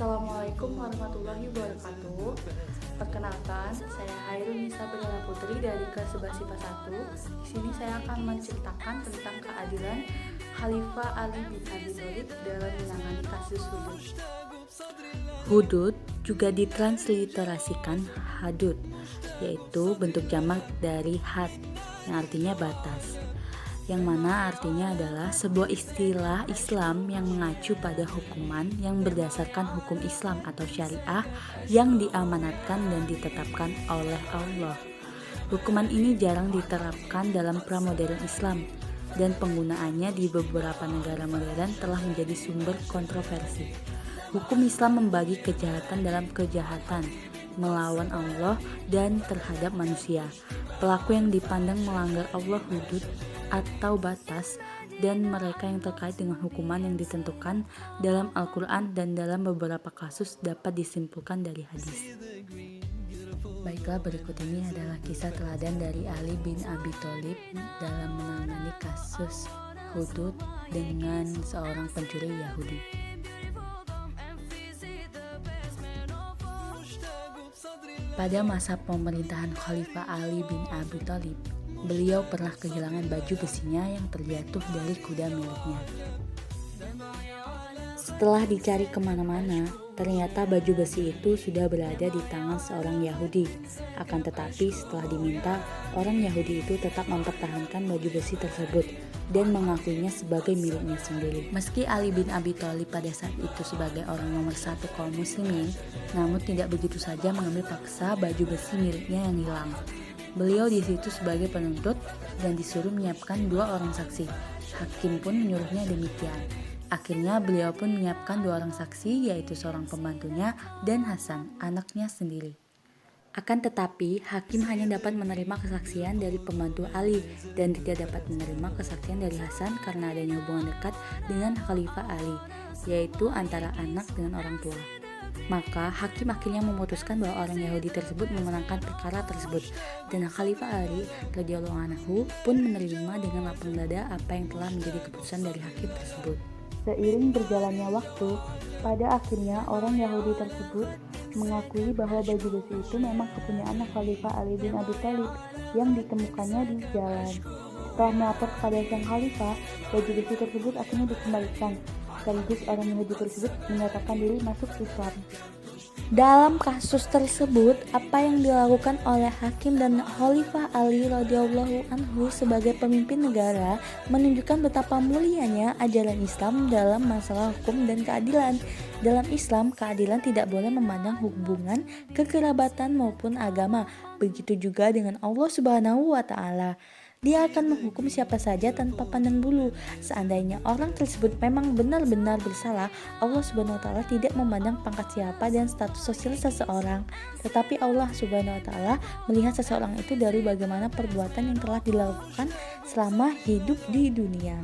Assalamualaikum warahmatullahi wabarakatuh. Perkenalkan, saya Hairul Nisa Bella Putri dari kelas 11 IPA 1. Di sini saya akan menceritakan tentang keadilan Khalifah Ali bin Abi Thalib dalam menangani kasus hudud. Hudud juga ditransliterasikan hadud, yaitu bentuk jamak dari had yang artinya batas, yang mana artinya adalah sebuah istilah Islam yang mengacu pada hukuman yang berdasarkan hukum Islam atau syariah yang diamanatkan dan ditetapkan oleh Allah. Hukuman ini jarang diterapkan dalam pramodern Islam, dan penggunaannya di beberapa negara modern telah menjadi sumber kontroversi. Hukum Islam membagi kejahatan dalam kejahatan melawan Allah dan terhadap manusia. Pelaku yang dipandang melanggar Allah hudud atau batas, dan mereka yang terkait dengan hukuman yang ditentukan dalam Al-Quran dan dalam beberapa kasus dapat disimpulkan dari hadis. Baiklah, berikut ini adalah kisah teladan dari Ali bin Abi Thalib dalam menangani kasus hudud dengan seorang pencuri Yahudi. Pada masa pemerintahan Khalifah Ali bin Abi Thalib, beliau pernah kehilangan baju besinya yang terjatuh dari kuda miliknya. Setelah dicari kemana-mana, ternyata baju besi itu sudah berada di tangan seorang Yahudi. Akan tetapi setelah diminta, orang Yahudi itu tetap mempertahankan baju besi tersebut dan mengakuinya sebagai miliknya sendiri. Meski Ali bin Abi Thalib pada saat itu sebagai orang nomor satu kaum muslimin, namun tidak begitu saja mengambil paksa baju besi miliknya yang hilang. Beliau di situ sebagai penuntut dan disuruh menyiapkan 2 orang saksi. Hakim pun menyuruhnya demikian. Akhirnya beliau pun menyiapkan 2 orang saksi, yaitu seorang pembantunya dan Hasan, anaknya sendiri. Akan tetapi, hakim hanya dapat menerima kesaksian dari pembantu Ali dan tidak dapat menerima kesaksian dari Hasan karena adanya hubungan dekat dengan Khalifah Ali, yaitu antara anak dengan orang tua. Maka hakim akhirnya memutuskan bahwa orang Yahudi tersebut memenangkan perkara tersebut, dan Khalifah Ali radhiyallahu anhu pun menerima dengan lapang dada apa yang telah menjadi keputusan dari hakim tersebut. Seiring berjalannya waktu, pada akhirnya orang Yahudi tersebut mengakui bahwa baju besi itu memang kepunyaan Khalifah Ali bin Abi Thalib yang ditemukannya di jalan. Setelah melapor kepada sang Khalifah, baju besi tersebut akhirnya dikembalikan. Sekaligus orang Yahudi tersebut menyatakan diri masuk Islam. Dalam kasus tersebut, apa yang dilakukan oleh hakim dan Khalifah Ali radhiyallahu anhu sebagai pemimpin negara menunjukkan betapa mulianya ajaran Islam dalam masalah hukum dan keadilan. Dalam Islam, keadilan tidak boleh memandang hubungan kekerabatan maupun agama. Begitu juga dengan Allah Subhanahu wa taala. Dia akan menghukum siapa saja tanpa pandang bulu. Seandainya orang tersebut memang benar-benar bersalah, Allah Subhanahu wa taala tidak memandang pangkat siapa dan status sosial seseorang, tetapi Allah Subhanahu wa taala melihat seseorang itu dari bagaimana perbuatan yang telah dilakukan selama hidup di dunia.